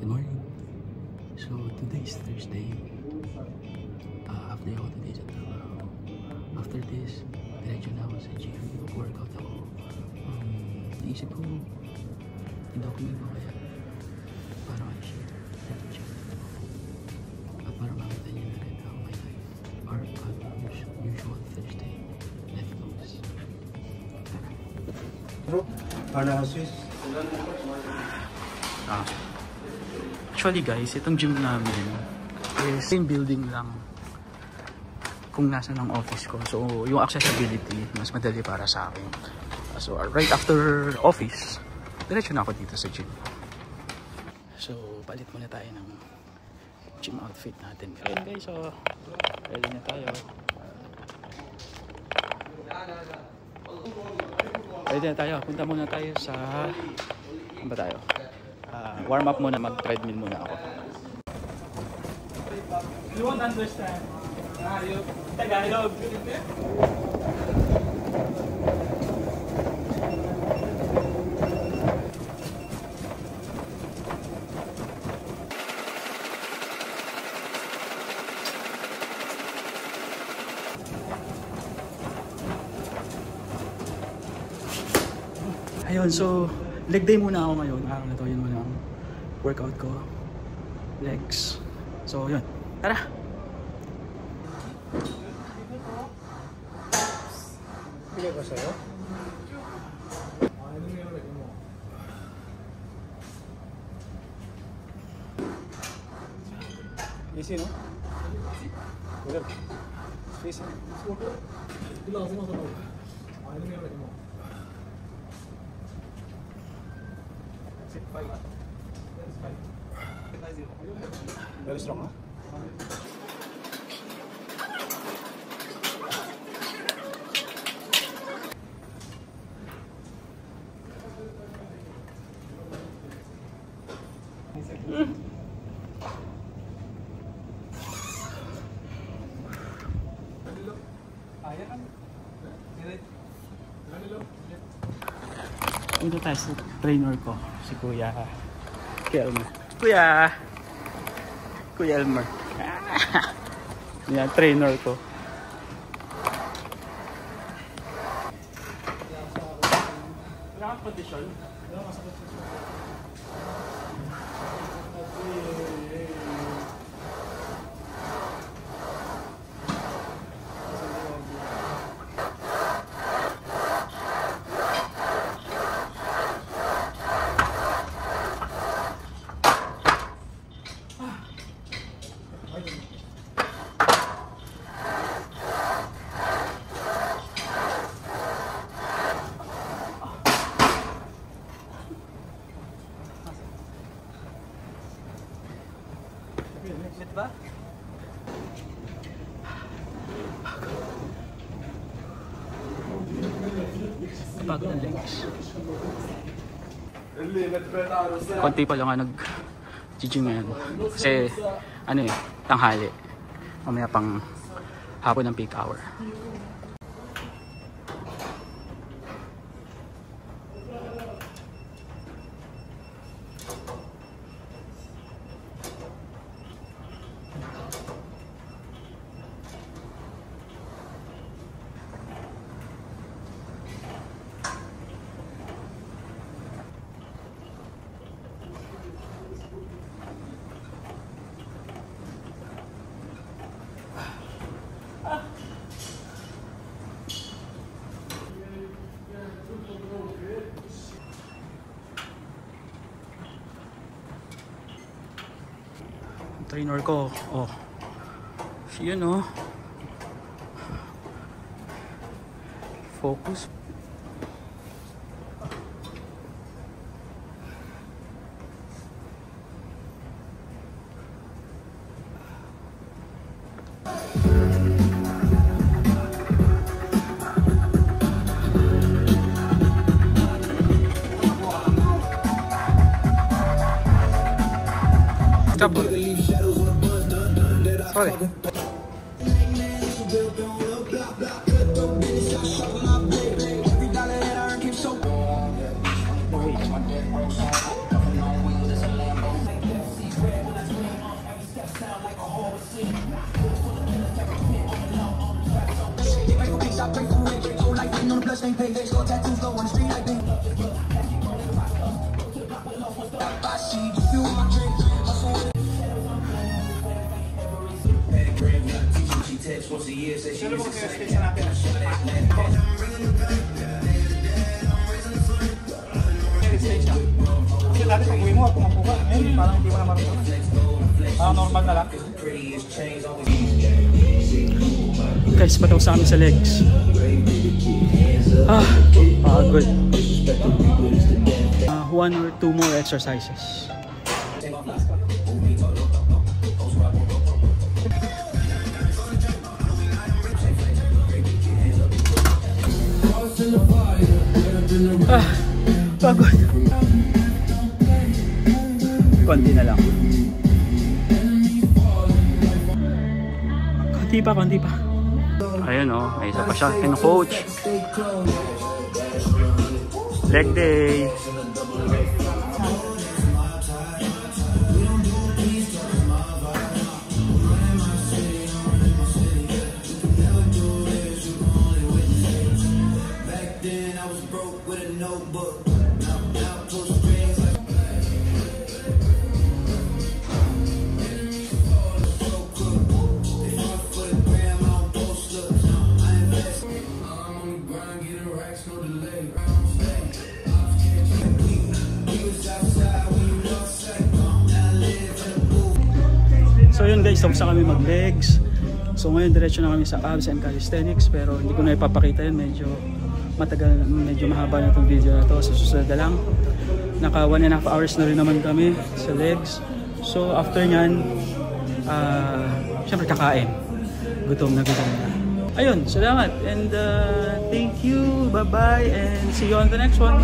Good morning. So today is Thursday. Half day ako today sa trabaho. After this, diretso na ako sa gym. Workout ako. Naisip ko, i-document ko kaya para ma-share sa gym. At para makita niyo na rin how my life or usual Thursday life goes. Actually guys, itong gym namin is same building lang kung nasa ng office ko. So yung accessibility mas madali para sa akin. So right after office, diretso na ako dito sa gym. So palit muna tayo ng gym outfit natin. Ayan guys, so ready na tayo. Ready na tayo. Punta muna tayo sa ano ba tayo? Warm up muna, mag-treadmill muna ako. You won't understand. Tagalog. Ayun, so leg day muna ako ngayon. Araw na to, yun muna ang workout ko. Legs. So yun, tara! Bigay ba sa'yo? Easy, no? Easy. Easy. Very strong, huh? Ito tayo sa trainer ko, si Kuya Elmer. Kuya Elmer. Yan, trainer ko. Wala kang condition? Wala kang masakit sa susunod. Ba? Pagod ang legs. Konti pa lang nga nag-gym ngayon. Kasi ano eh, tanghali. Mamaya pang hapon ng peak hour. Trainer ko, oh, yun oh, focus. Stop. Sorry. Kasi dati pag uwi mo, pumapo ka. Ngayon, parang hindi mo na marunong. Parang normal na lang. Guys, pataw sa amin sa legs. Pagod. 1 or 2 more exercises. Pagod. Konti na lang. Konti pa. Ayun may isa pa siya. Coach. Leg day. So yun guys, tapos na kami mag-legs. So ngayon diretso na kami sa abs and calisthenics, pero hindi ko na ipapakita yun, medyo matagal, medyo mahaba na itong video na to. So susunod na lang. Naka 1.5 hours na rin naman kami sa legs. So after nyan, syempre kakain. Gutom na. Ayun, salamat and thank you, bye bye, and see you on the next one.